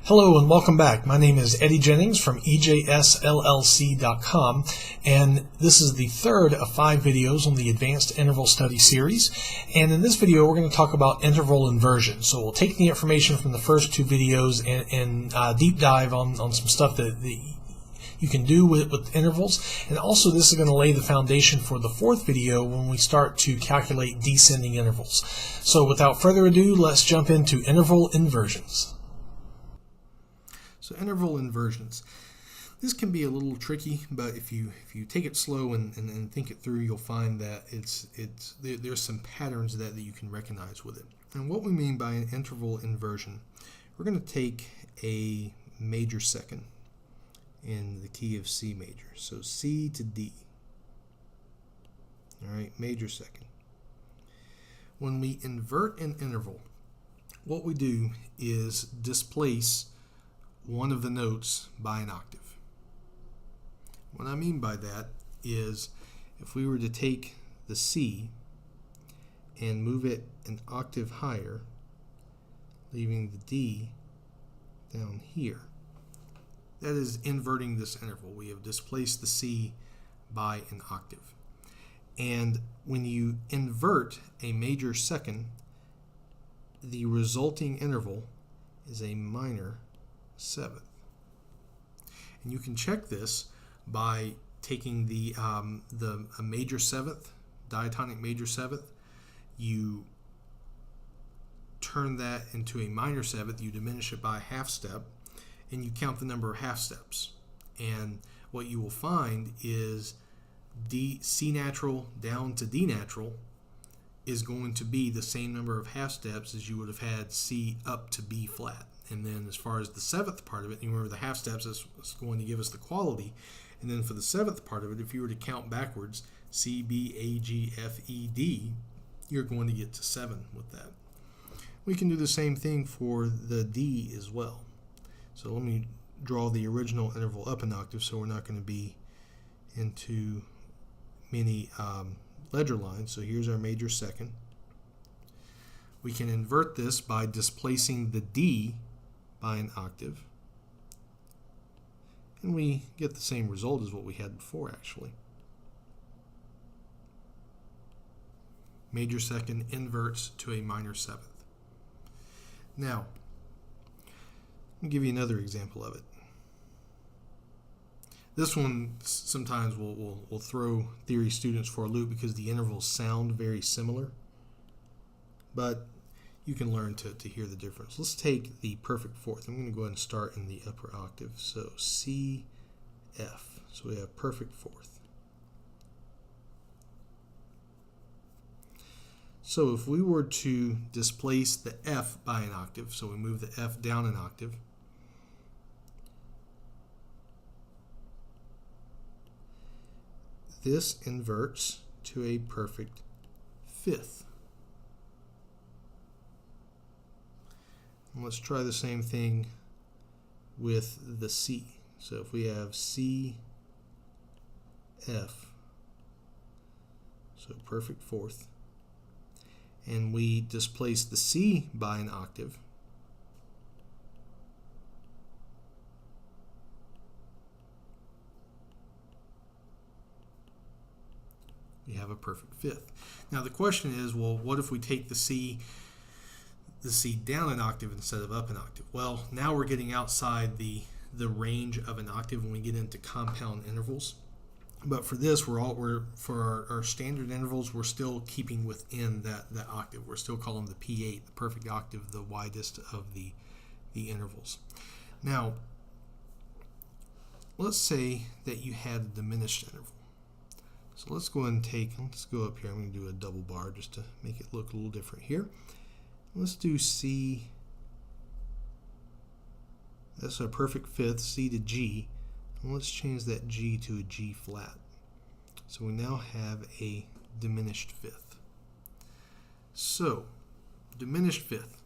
Hello and welcome back. My name is Eddie Jennings from EJSLLC.com, and this is the third of 5 videos on the Advanced Interval Study series. And in this video, we're going to talk about interval inversion. So we'll take the information from the first 2 videos and deep dive on some stuff that you can do with intervals. And also this is going to lay the foundation for the 4th video when we start to calculate descending intervals. So without further ado, let's jump into interval inversions. So interval inversions. This can be a little tricky, but if you take it slow and think it through, you'll find that there's some patterns that you can recognize with it. And what we mean by an interval inversion, we're going to take a major second in the key of C major. So C to D. All right, major second. When we invert an interval, what we do is displace one of the notes by an octave. What I mean by that is if we were to take the C and move it an octave higher, leaving the D down here, that is inverting this interval. We have displaced the C by an octave. And when you invert a major second, the resulting interval is a minor seventh. And you can check this by taking a major seventh, diatonic major seventh, you turn that into a minor seventh, you diminish it by a half step, and you count the number of half steps. And what you will find is C natural down to D natural is going to be the same number of half steps as you would have had C up to B flat. And then as far as the 7th part of it, you remember the half steps is going to give us the quality. And then for the 7th part of it, if you were to count backwards, C, B, A, G, F, E, D, you're going to get to 7 with that. We can do the same thing for the D as well. So let me draw the original interval up an octave so we're not going to be into many ledger lines. So here's our major second. We can invert this by displacing the D by an octave, and we get the same result as what we had before actually. Major second inverts to a minor seventh. Now, I'll give you another example of it. This one sometimes will throw theory students for a loop because the intervals sound very similar, but you can learn to hear the difference. Let's take the perfect fourth. I'm going to go ahead and start in the upper octave. So C, F. So we have perfect fourth. So if we were to displace the F by an octave, so we move the F down an octave, this inverts to a perfect fifth. And let's try the same thing with the C. So if we have C, F, so perfect fourth, and we displace the C by an octave, we have a perfect fifth. Now the question is, well, what if we take the C down an octave instead of up an octave? Well, now we're getting outside the range of an octave when we get into compound intervals. But for this, for our standard intervals, we're still keeping within that octave. We're still calling the P8 the perfect octave, the widest of the intervals. Now, let's say that you had a diminished interval. So let's go ahead and let's go up here. I'm going to do a double bar just to make it look a little different here. Let's do C, that's a perfect fifth, C to G, and let's change that G to a G flat. So we now have a diminished fifth. So, diminished fifth.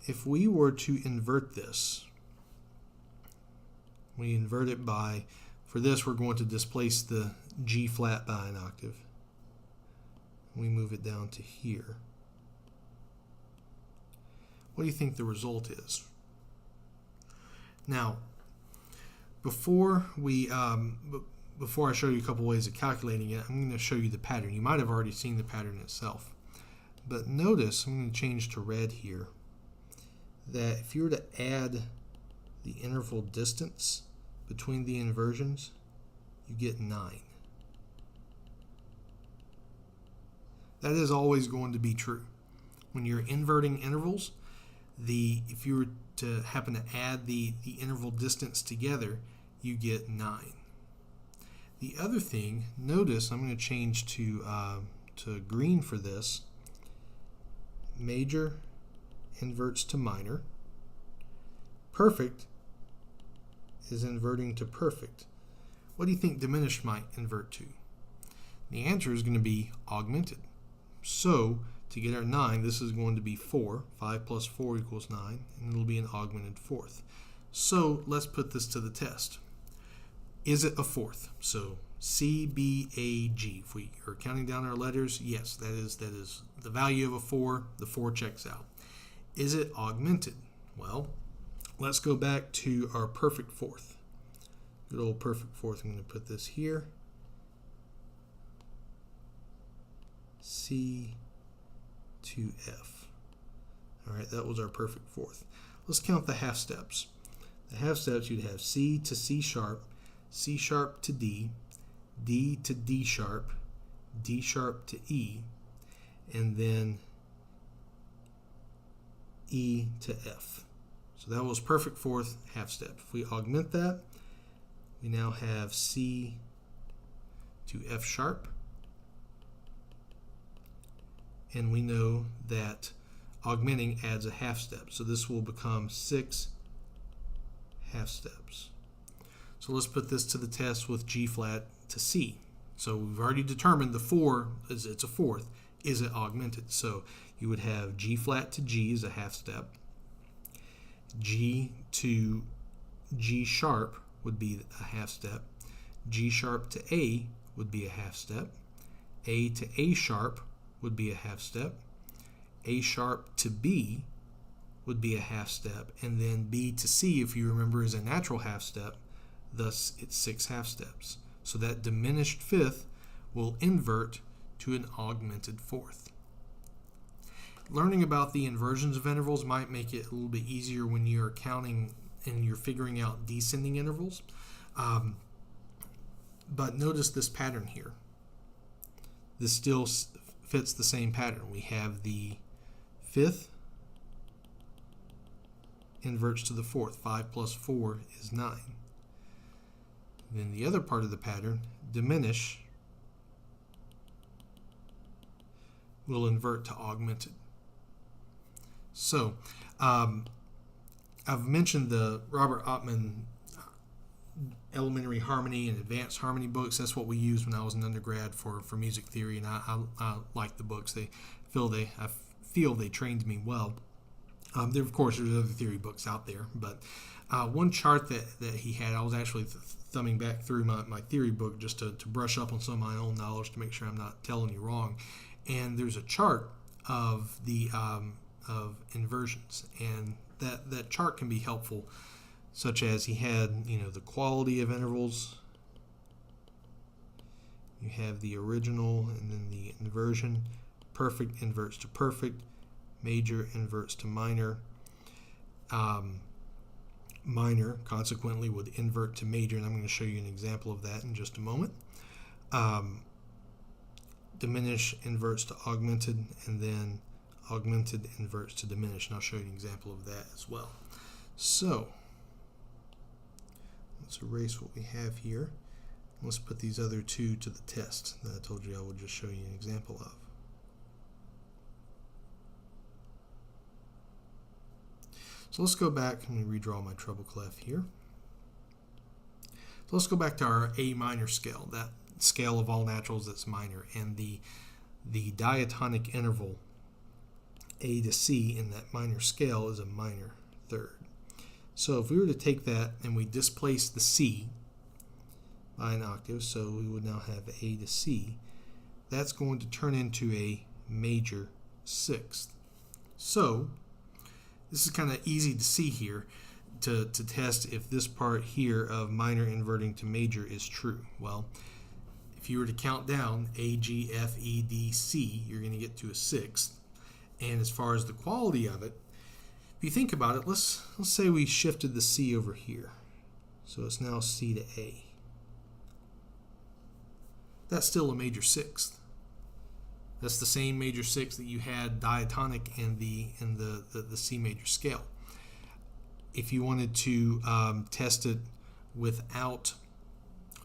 If we were to invert this, we invert it by, for this we're going to displace the G flat by an octave. We move it down to here. What do you think the result is? Now, before I show you a couple ways of calculating it, I'm going to show you the pattern. You might have already seen the pattern itself. But notice, I'm going to change to red here, that if you were to add the interval distance between the inversions, you get 9. That is always going to be true. When you're inverting intervals, if you were to happen to add the interval distance together, you get 9. The other thing, notice I'm going to change to green for this. Major inverts to minor. Perfect is inverting to perfect. What do you think diminished might invert to? The answer is going to be augmented. So, to get our 9, this is going to be 4. 5 plus 4 equals 9, and it'll be an augmented fourth. So, let's put this to the test. Is it a fourth? So, C, B, A, G. If we are counting down our letters, yes, that is the value of a 4. The 4 checks out. Is it augmented? Well, let's go back to our perfect fourth. Good old perfect fourth. I'm going to put this here. C to F. All right, that was our perfect fourth. Let's count the half steps. The half steps, you'd have C to C sharp to D, D to D sharp to E, and then E to F. So that was perfect fourth half step. If we augment that, we now have C to F sharp, and we know that augmenting adds a half step. So this will become 6 half steps. So let's put this to the test with G flat to C. So we've already determined the 4 is it's a fourth. Is it augmented? So you would have G flat to G is a half step. G to G sharp would be a half step. G sharp to A would be a half step. A to A sharp would be a half step. A sharp to B would be a half step. And then B to C, if you remember, is a natural half step. Thus, it's 6 half steps. So that diminished fifth will invert to an augmented fourth. Learning about the inversions of intervals might make it a little bit easier when you're counting and you're figuring out descending intervals. But notice this pattern here. This still fits the same pattern. We have the fifth inverts to the fourth. 5 plus 4 is 9. Then the other part of the pattern, diminish, will invert to augmented. So, I've mentioned the Robert Ottman elementary harmony and advanced harmony books. That's what we used when I was an undergrad for music theory, and I like the books. I feel they trained me well. There, of course, there's other theory books out there, but one chart that he had, I was actually thumbing back through my theory book just to brush up on some of my own knowledge to make sure I'm not telling you wrong. And there's a chart of the of inversions, and that chart can be helpful, such as he had the quality of intervals. You have the original and then the inversion. Perfect inverts to perfect. Major inverts to minor. Minor consequently would invert to major, and I'm going to show you an example of that in just a moment. Diminish inverts to augmented, and then augmented inverts to diminish, and I'll show you an example of that as well. So let's erase what we have here. Let's put these other two to the test that I told you I would just show you an example of. So let's go back. Let me redraw my treble clef here. So let's go back to our A minor scale, that scale of all naturals that's minor, and the diatonic interval A to C in that minor scale is a minor third. So if we were to take that and we displace the C by an octave, so we would now have A to C, that's going to turn into a major sixth. So this is kind of easy to see here. to test if this part here of minor inverting to major is true. Well, if you were to count down A, G, F, E, D, C, you're going to get to a sixth. And as far as the quality of it, if you think about it, let's say we shifted the C over here. So it's now C to A. That's still a major sixth. That's the same major sixth that you had diatonic in the C major scale. If you wanted to test it without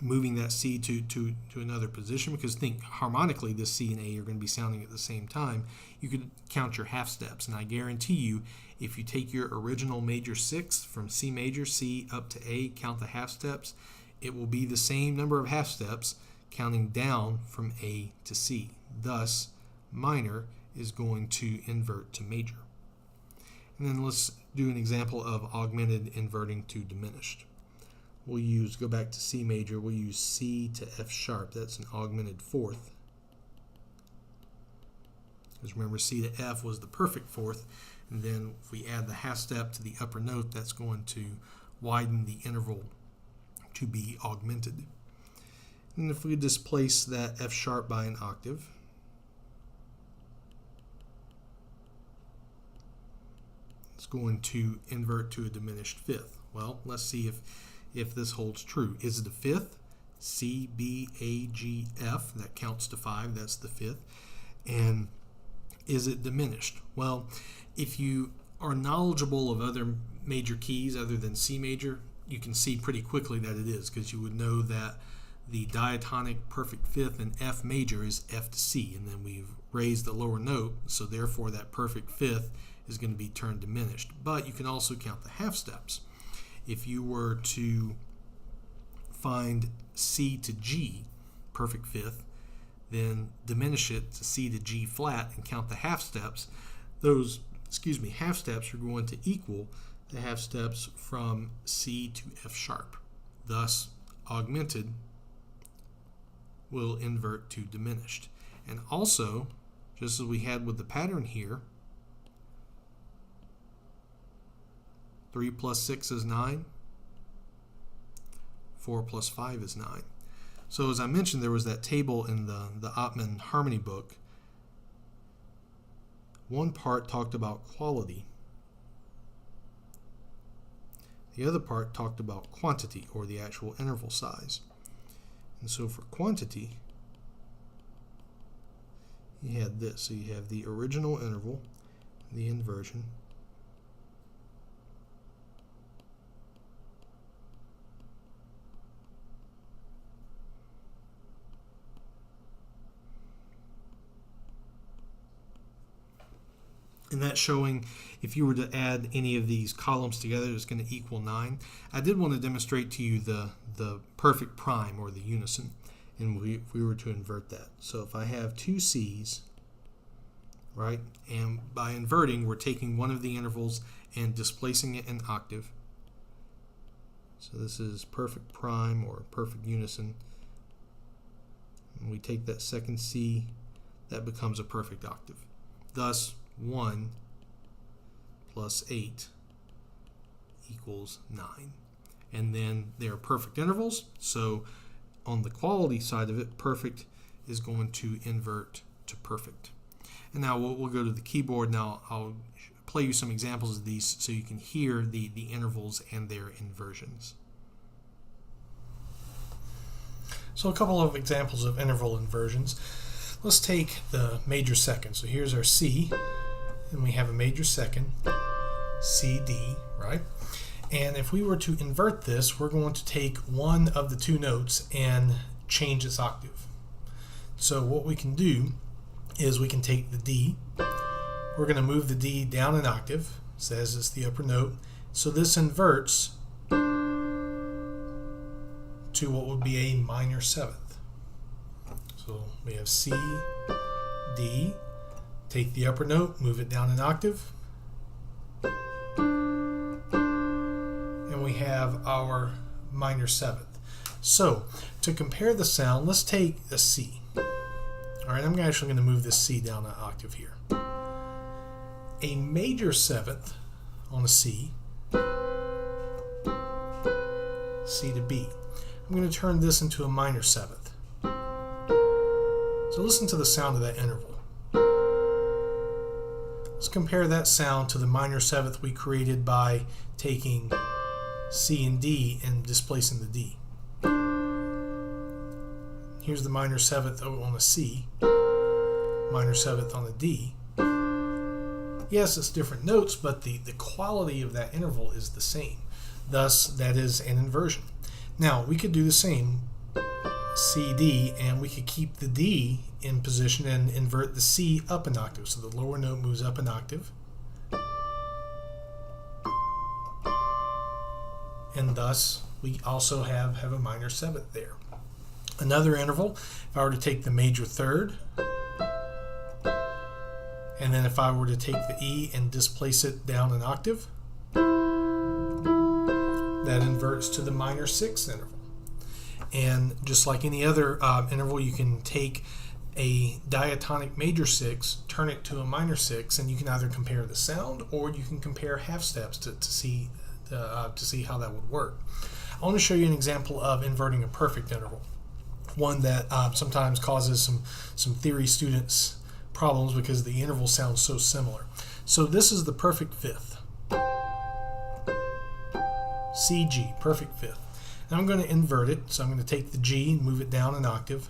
moving that C to another position, because think harmonically this C and A are going to be sounding at the same time, you could count your half steps. And I guarantee you, if you take your original major sixth from C major, C up to A, count the half steps, it will be the same number of half steps counting down from A to C. Thus, minor is going to invert to major. And then let's do an example of augmented inverting to diminished. We'll go back to C major, we'll use C to F sharp. That's an augmented fourth. Because remember, C to F was the perfect fourth. And then if we add the half step to the upper note, that's going to widen the interval to be augmented. And if we displace that F sharp by an octave, it's going to invert to a diminished fifth. Well, let's see if this holds true. Is it a fifth? C, B, A, G, F. That counts to 5. That's the fifth. And is it diminished? Well, if you are knowledgeable of other major keys other than C major, you can see pretty quickly that it is, because you would know that the diatonic perfect fifth in F major is F to C, and then we've raised the lower note, so therefore that perfect fifth is going to be turned diminished. But you can also count the half steps. If you were to find C to G, perfect fifth, then diminish it to C to G flat and count the half steps, those half steps are going to equal the half steps from C to F sharp. Thus, augmented will invert to diminished. And also, just as we had with the pattern here, 3 plus 6 is 9. 4 plus 5 is 9. So as I mentioned, there was that table in the Ottman harmony book. One part talked about quality. The other part talked about quantity, or the actual interval size. And so for quantity, you had this. So you have the original interval, the inversion, and that's showing if you were to add any of these columns together, it's going to equal 9. I did want to demonstrate to you the perfect prime, or the unison, and if we were to invert that. So if I have two C's, right, and by inverting, we're taking one of the intervals and displacing it in octave. So this is perfect prime, or perfect unison. And we take that second C, that becomes a perfect octave. Thus, 1 plus 8 equals 9. And then they are perfect intervals, so on the quality side of it, perfect is going to invert to perfect. And now we'll go to the keyboard. Now I'll play you some examples of these so you can hear the intervals and their inversions. So a couple of examples of interval inversions. Let's take the major second. So here's our C, and we have a major second, C, D, right? And if we were to invert this, we're going to take one of the two notes and change its octave. So what we can do is we can take the D, we're going to move the D down an octave, says it's the upper note, so this inverts to what would be a minor seventh. So we have C, D, take the upper note, move it down an octave, and we have our minor seventh. So to compare the sound, let's take a C. All right, I'm actually going to move this C down an octave here. A major seventh on a C C to B. I'm going to turn this into a minor seventh. So listen to the sound of that interval. Let's compare that sound to the minor seventh we created by taking C and D and displacing the D. Here's the minor seventh on a C, minor seventh on a D. Yes, it's different notes, but the quality of that interval is the same. Thus, that is an inversion. Now, we could do the same, C, D, and we could keep the D in position and invert the C up an octave. So the lower note moves up an octave. And thus, we also have a minor seventh there. Another interval, if I were to take the major third, and then if I were to take the E and displace it down an octave, that inverts to the minor sixth interval. And just like any other interval, you can take a diatonic major six, turn it to a minor six, and you can either compare the sound or you can compare half steps to see how that would work. I want to show you an example of inverting a perfect interval, one that sometimes causes some theory students problems because the interval sounds so similar. So this is the perfect fifth. C, G, perfect fifth. Now I'm going to invert it, so I'm going to take the G and move it down an octave.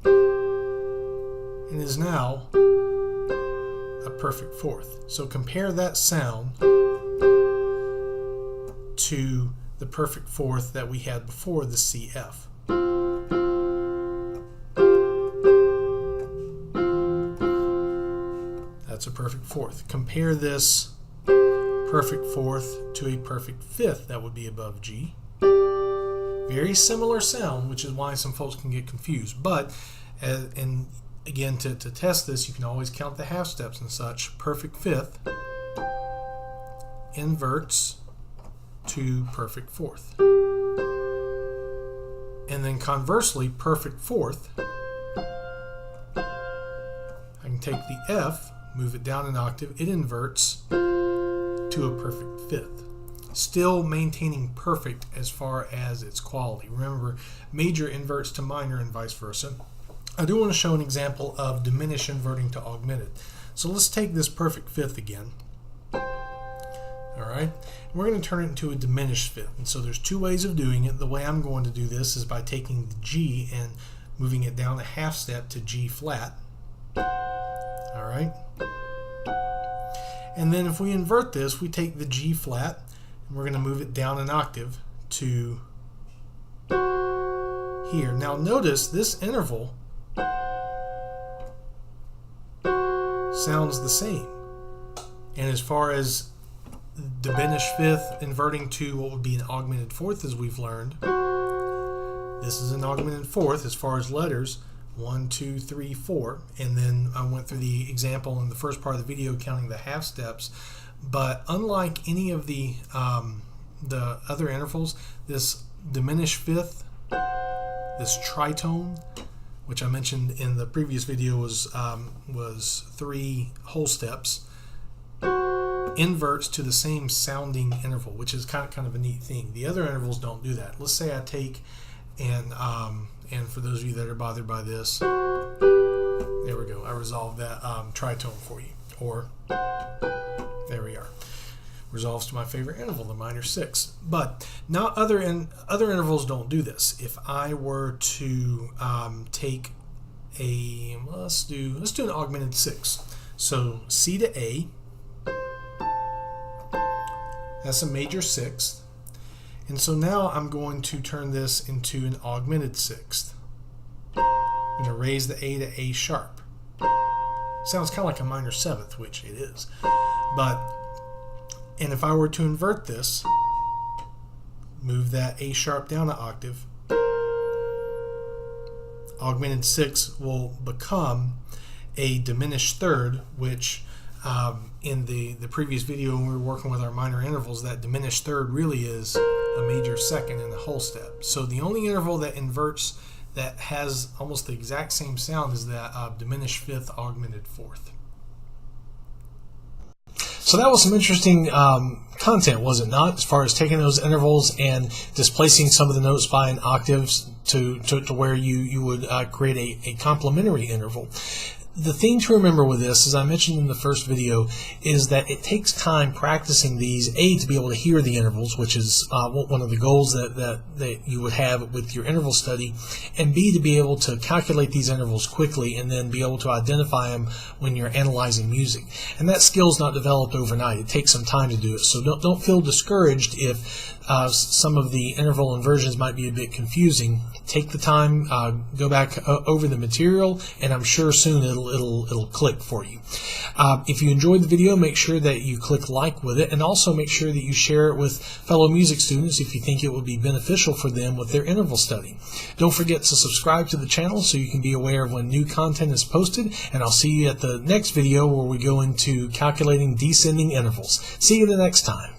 It is now a perfect fourth. So compare that sound to the perfect fourth that we had before, the CF. That's a perfect fourth. Compare this perfect fourth to a perfect fifth that would be above G. Very similar sound, which is why some folks can get confused. But, and again, to test this, you can always count the half steps and such. Perfect fifth inverts to perfect fourth. And then conversely, perfect fourth, I can take the F, move it down an octave, it inverts to a perfect fifth. Still maintaining perfect as far as its quality. Remember, major inverts to minor and vice versa. I do want to show an example of diminished inverting to augmented. So let's take this perfect fifth again. Alright, we're going to turn it into a diminished fifth. And so there's two ways of doing it. The way I'm going to do this is by taking the G and moving it down a half step to G flat. Alright. And then if we invert this, we take the G flat and we're going to move it down an octave to here. Now notice this interval sounds the same. And as far as diminished fifth inverting to what would be an augmented fourth, as we've learned, this is an augmented fourth as far as letters. 1, 2, 3, 4, and then I went through the example in the first part of the video counting the half steps. But unlike any of the other intervals, this diminished fifth, this tritone, which I mentioned in the previous video was 3 whole steps, inverts to the same sounding interval, which is kind of a neat thing. The other intervals don't do that. Let's say I take and for those of you that are bothered by this, there we go. I resolved that tritone for you. Or, there we are. Resolves to my favorite interval, the minor sixth. But not other intervals don't do this. If I were to take a, let's do an augmented sixth. So C to A, that's a major sixth. And so now I'm going to turn this into an augmented sixth. I'm going to raise the A to A sharp. Sounds kind of like a minor seventh, which it is. And if I were to invert this, move that A sharp down an octave, augmented sixth will become a diminished third, which in the previous video when we were working with our minor intervals, that diminished third really is a major second and a whole step. So the only interval that inverts that has almost the exact same sound is that diminished fifth augmented fourth. So that was some interesting content, was it not, as far as taking those intervals and displacing some of the notes by an octave to where you would create a complementary interval. The thing to remember with this, as I mentioned in the first video, is that it takes time practicing these, A, to be able to hear the intervals, which is one of the goals that you would have with your interval study, and B, to be able to calculate these intervals quickly and then be able to identify them when you're analyzing music. And that skill's not developed overnight. It takes some time to do it. So don't feel discouraged if some of the interval inversions might be a bit confusing. Take the time, go back over the material, and I'm sure soon it'll click for you. If you enjoyed the video, make sure that you click like with it, and also make sure that you share it with fellow music students if you think it would be beneficial for them with their interval study. Don't forget to subscribe to the channel so you can be aware of when new content is posted, and I'll see you at the next video where we go into calculating descending intervals. See you the next time.